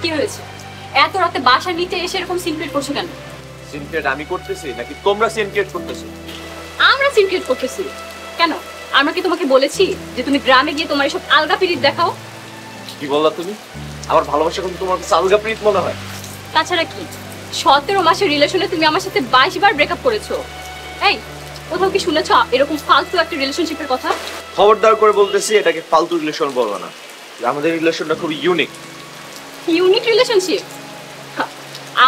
কি হয়েছে? এত রাতে বাসার নিচে এসে এরকম সিনক্রেট করছো কেন? সিনক্রেট আমি করতেছি নাকি তোমরা সিনক্রেট করতেছো? আমরা সিনক্রেট করতেছি। কেন? আমরা কি তোমাকে বলেছি যে তুমি গ্রামে গিয়ে তোমার এসব আলগা পিরিত দেখাও? কি বললা তুমি? আমার ভালোবাসা কিন্তু তোমার কাছে আলগা প্রীত মনে হয়? তাছাড়া কি 17 মাসের রিলেশনে তুমি আমার সাথে 22 বার ব্রেকআপ করেছো। এই কোথাও কি শুনেছো এরকম ফালতু একটা রিলেশনশিপের কথা? খবরদার করে বলতেছি এটাকে ফালতু রিলেশন বলবো না। আমাদের রিলেশনটা খুব ইউনিক। Unique relationship?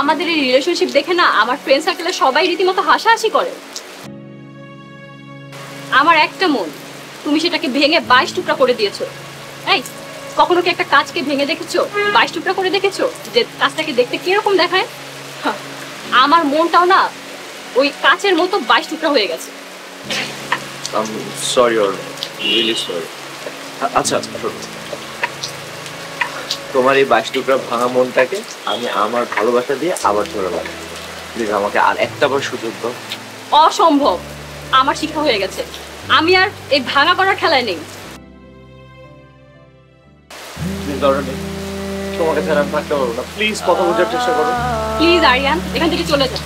আমাদের এই রিলেশনশিপ দেখে না আমার ফ্রেন্ড সার্কেলে সবাই রীতিমতো হাসাহাসি করে। আমার একটা মন, তুমি সেটাকে ভেঙে 22 টুকরা করে দিয়েছো। এই কখনো কি একটা কাজকে ভেঙে দেখেছো, 22 টুকরা করে দেখেছো যে কাজটাকে দেখতে কিরকম দেখায়? আমার মনটাও না ওই কাচের মতো 22 টুকরা হয়ে গেছে। Sorry or really sorry. আচ্ছা তোমার এই 22 টুকরা ভাঙা মনটাকে আমি আমার ভালোবাসা দিয়ে আবার জোড়া লাগাই। প্লিজ আমাকে আর একটা বার সুযোগ দাও। অসম্ভব, আমার শিক্ষা হয়ে গেছে। আমি আর এই ভাঙা করার খেলায় নেই। তোমাকে ছাড়া আমি থাকতে পারবো না। প্লিজ কথা বোঝার চেষ্টা করো। প্লিজ আরিয়ান, এখান থেকে চলে যাও।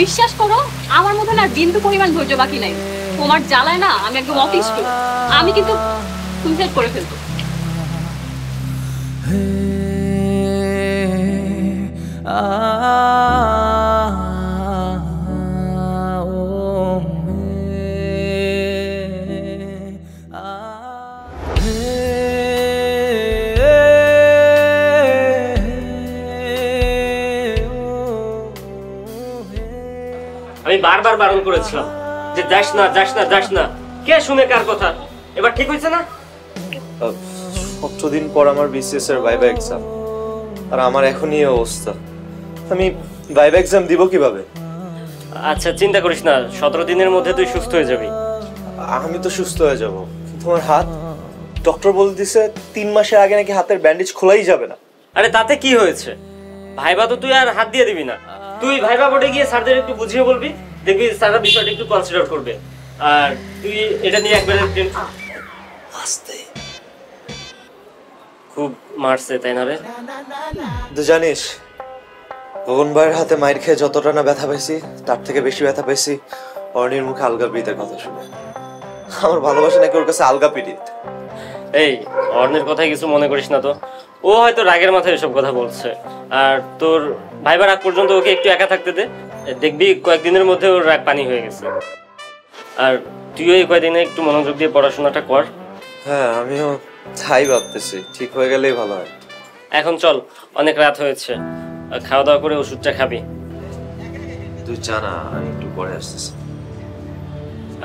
বিশ্বাস করো আমার মধ্যে না বিন্দু পরিমাণ ধৈর্য বাকি নাই। তোমার জ্বালায় না আমি একদম অতিষ্ঠ। আমি কিন্তু সুইসাইড করে ফেলবো। আমি বারবার বারণ করেছিলাম যে যাস না যাস না যাস না, কে শুনে কার কথা? এবার ঠিক হয়েছে না? 17 দিন পর আমার বিসিএস এর ভাইভা এক্সাম, আর আমার এখনই এই অবস্থা। আমি ভাইভা এক্সাম দিব কিভাবে? আচ্ছা চিন্তা করিস না, 17 দিনের মধ্যে তুই সুস্থ হয়ে যাবি। আমি তো সুস্থ হয়ে যাব, তোমার হাত ডক্টর বলে দিছে 3 মাসের আগে নাকি হাতের ব্যান্ডেজ খোলাই যাবে না। আরে তাতে কি হয়েছে? ভাইবা তো তুই আর হাত দিয়ে দিবি না। তুই ভাইবা বোর্ডে গিয়ে স্যারদের একটু বুঝিয়ে বলবি, দেখবি স্যাররা বিষয়টা একটু কনসিডার করবে। আর তুই এটা নিয়ে একবারে আস্তে খুব মারছে তাই না রে? তো জানিস গগন ভাইয়ের হাতে মাইর খেয়ে যতটা না ব্যথা পাইছি তার থেকে বেশি ব্যথা পাইছি অর্ণির মুখে আলগা প্রীতের কথা শুনে। আমার ভালোবাসা নাকি ওর কাছে আলগা প্রীত। এই অর্ণের কথাই কিছু মনে করিস না তো, ও হয়তো রাগের মাথায় এসব কথা বলছে। আর তোর ভাইবার আগ পর্যন্ত ওকে একটু একা থাকতে দে, দেখবি কয়েকদিনের মধ্যে ওর রাগ পানি হয়ে গেছে। আর তুইও এই কয়েকদিনে একটু মনোযোগ দিয়ে পড়াশোনাটা কর। হ্যাঁ আমিও তাই ভাবতেছি, ঠিক হয়ে গেলেই ভালো হয়। এখন চল, অনেক রাত হয়েছে, খাওয়া দাওয়া করে ওষুধটা খাবি। তুই জানা আমি একটু পরে আসতেছি।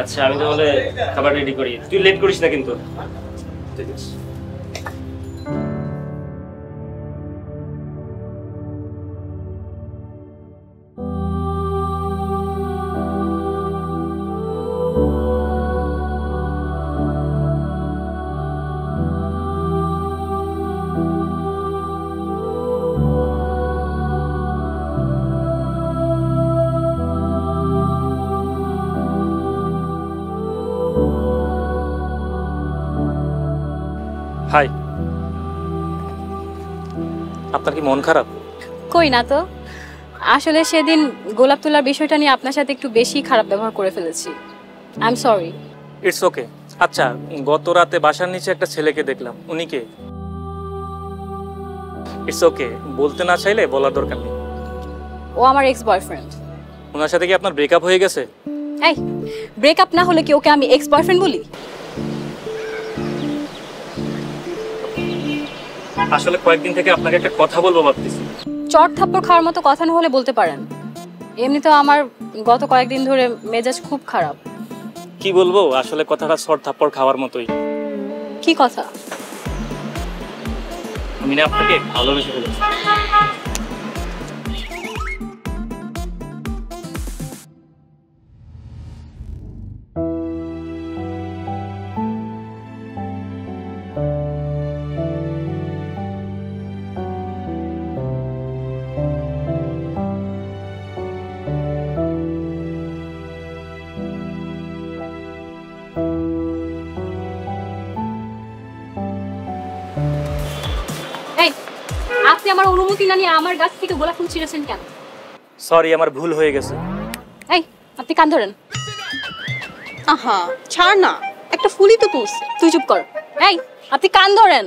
আচ্ছা আমি তাহলে খাবার রেডি করি, তুই লেট করিস না কিন্তু। ঠিক আছে। হাই, আপনার কি মন খারাপ? কই না তো, আসলে সেদিন গোলাপ তোলার বিষয়টা নিয়ে আপনার সাথে একটু বেশি খারাপ ব্যবহার করে ফেলেছি। I am sorry. It's okay. আচ্ছা, গত রাতে বাসার নিচে একটা ছেলেকে দেখলাম, উনি কে? ইটস ওকে, বলতে না চাইলে বলার দরকার নেই। ও আমার এক্স বয়ফ্রেন্ড। ওনার সাথে কি আপনার ব্রেকআপ হয়ে গেছে? এই ব্রেকআপ না হলে কি ওকে আমি এক্স বয়ফ্রেন্ড বলি? আসলে কয়েকদিন থেকে আপনাকে একটা কথা বলবো ভাবতেছি। চট থাপ্পড় খাওয়ার মতো কথা না হলে বলতে পারেন। এমনিতেও আমার গত কয়েকদিন ধরে মেজাজ খুব খারাপ। কি বলবো, আসলে কথাটা চট থাপ্পড় খাওয়ার মতোই। কি কথা? আমি না আপনাকে ভালোবেসে ফেলেছি। আপনি আমার অনুমতি না নিয়ে আমার গাছ থেকে গোলাপ ফুল ছিঁড়েছেন কেন? সরি, আমার ভুল হয়ে গেছে। এই আপনি কান ধরেন। আহা ছাড় না, একটা ফুলই তো তুলছে। তুই চুপ কর। এই আপনি কান ধরেন।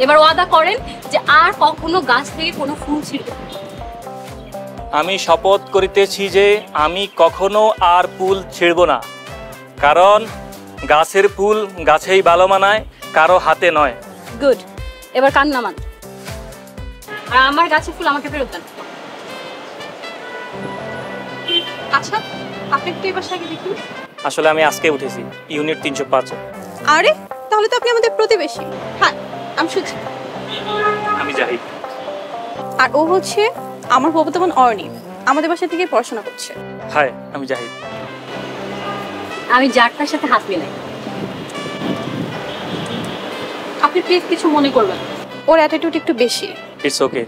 এবার ওয়াদা করেন যে আর কখনো গাছ থেকে কোনো ফুল ছিঁড়বেন না। আমি শপথ করিতেছি যে আমি কখনো আর ফুল ছিঁড়ব না, কারণ গাছের ফুল গাছেই ভালো মানায়, কারো হাতে নয়। গুড, এবার কান নামান। আর আমার গাছের ফুল আমাকে ফেরত দেন। আচ্ছা আপনি একটু এই বাসায় আগে দেখুন। আসলে আমি আজকে উঠেছি, ইউনিট 305। আরে তাহলে তো আপনি আমাদের প্রতিবেশী। হ্যাঁ আমি শুনছি। আমি জাহিদ। আর ও হচ্ছে আমার বাবা বোন অর্নি, আমাদের বাসা থেকে পড়াশোনা করছে। হাই, আমি জাহিদ। আমি যারটার সাথে হাত মিলাই। আপনি প্লিজ কিছু মনে করবেন না। ওর অ্যাটিটিউড একটু বেশি। ইটস ওকে,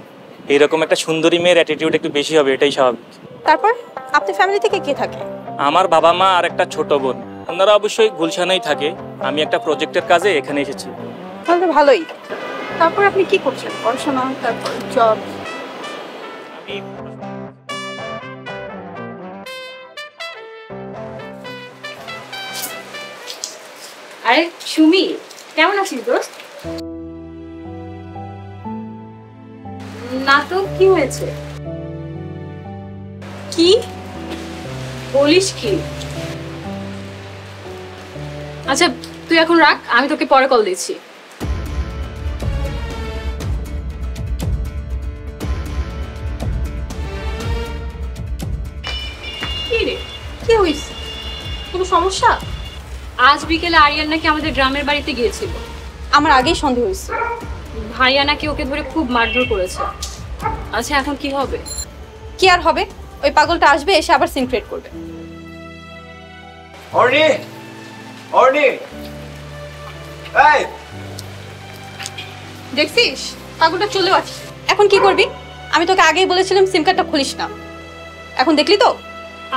এইরকম একটা সুন্দরী মেয়ের অ্যাটিটিউড একটু বেশি হবে, এটাই স্বাভাবিক। তারপর আপনার ফ্যামিলি থেকে কে থাকে? আমার বাবা মা আর একটা ছোট বোন, ওনারা অবশ্যই গুলশানেই থাকে। আমি একটা প্রজেক্টের কাজে এখানে এসেছি। তাহলে ভালোই। তারপর আপনি কি করছেন? পড়াশোনা, তারপর জব? আমি আরে সুমি, কেমন আছিস দোস্ত? না তো কি হয়েছে? কি বলিস কি? আচ্ছা তুই এখন রাখ, আমি তোকে পরে কল দিচ্ছি। কি রে, কি হয়েছে? কোনো সমস্যা? আজ বিকেলে আরিয়ান নাকি আমাদের গ্রামের বাড়িতে গিয়েছিল। আমার আগেই সন্দেহ হয়েছে। ভাইয়া নাকি ওকে ধরে খুব মারধর করেছে। আচ্ছা এখন কি হবে? কি আর হবে, ওই পাগলটা আসবে, এসে আবার সিন ক্রিয়েট করবে। অর্নি, অর্নি, এই দেখছিস পাগলটা চলেও আসছে। এখন কি করবি? আমি তোকে আগেই বলেছিলাম সিম কার্ডটা খুলিস না, এখন দেখলি তো।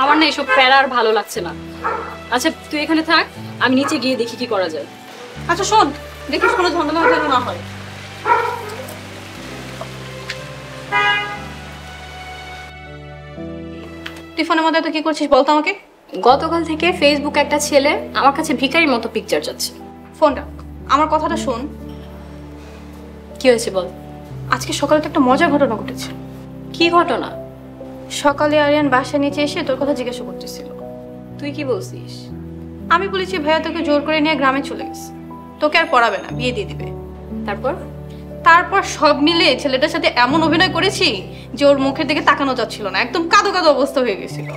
আমার না এসব প্যারা আর ভালো লাগছে না। আচ্ছা তুই এখানে থাক, আমি নিচে গিয়ে দেখি কি করা যায়। আচ্ছা শোন, দেখিস কোনো ঝামেলা যেন না হয়। তুই ফোনের মধ্যে তো কি করছিস বলতো আমাকে? গতকাল থেকে ফেসবুকে একটা ছেলে আমার কাছে ভিখারির মতো পিকচার যাচ্ছে। ফোনটা আমার কথাটা শোন। কি হয়েছে বল। আজকে সকালে তো একটা মজার ঘটনা ঘটেছে। কি ঘটনা? সকালে আরিয়ান বাসার নিচে এসে তোর কথা জিজ্ঞাসা করতেছিল। তুই কি বলছিস? আমি বলেছি ভাইয়া তোকে জোর করে নিয়ে গ্রামে চলে গেছে, তোকে আর পড়াবে না, বিয়ে দিয়ে দিবে। তারপর? তারপর সব মিলে ছেলেটার সাথে এমন অভিনয় করেছি যে ওর মুখের দিকে তাকানো যাচ্ছিল না, একদম কাদো কাদো অবস্থা হয়ে গেছিল।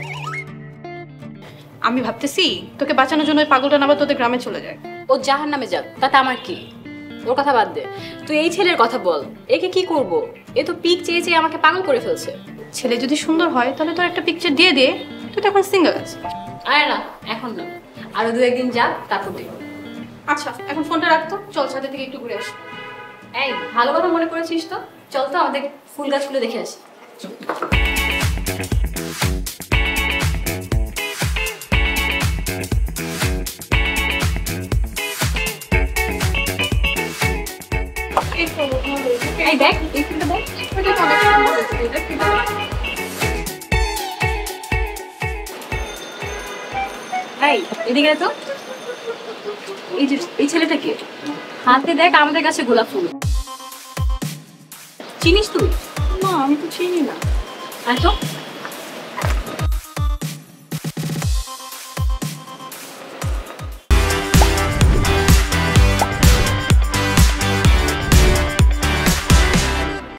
আমি ভাবতেছি তোকে বাঁচানোর জন্য ওই পাগলটা না আবার তোদের গ্রামে চলে যায়। ও জাহার নামে যাক, তাতে আমার কি? ওর কথা বাদ দে, তুই এই ছেলের কথা বল। একে কি করব? এ তো পিক চেয়ে চেয়ে আমাকে পাগল করে ফেলছে। ছেলে যদি সুন্দর হয় তাহলে তোর একটা পিকচার দিয়ে দে, তুই তো এখন সিঙ্গেল আছিস। আরে না, এখন না, আরো 2-1 দিন যাক, তারপর দেখব। আচ্ছা এখন ফোনটা রাখতো, চল ছাদে থেকে একটু ঘুরে আসি। এই ভালো কথা মনে করেছিস তো, চল তো আমাদের ফুল গাছগুলো দেখে আসি। এই দেখ, এই ফুলটা দেখ। এই এদিকে আয় তো। এই যে এই ছেলেটা কে? হাতে দেখ আমাদের কাছে গোলাপ ফুল। চিনিস তুই? না আমি তো চিনি না। আয় তো।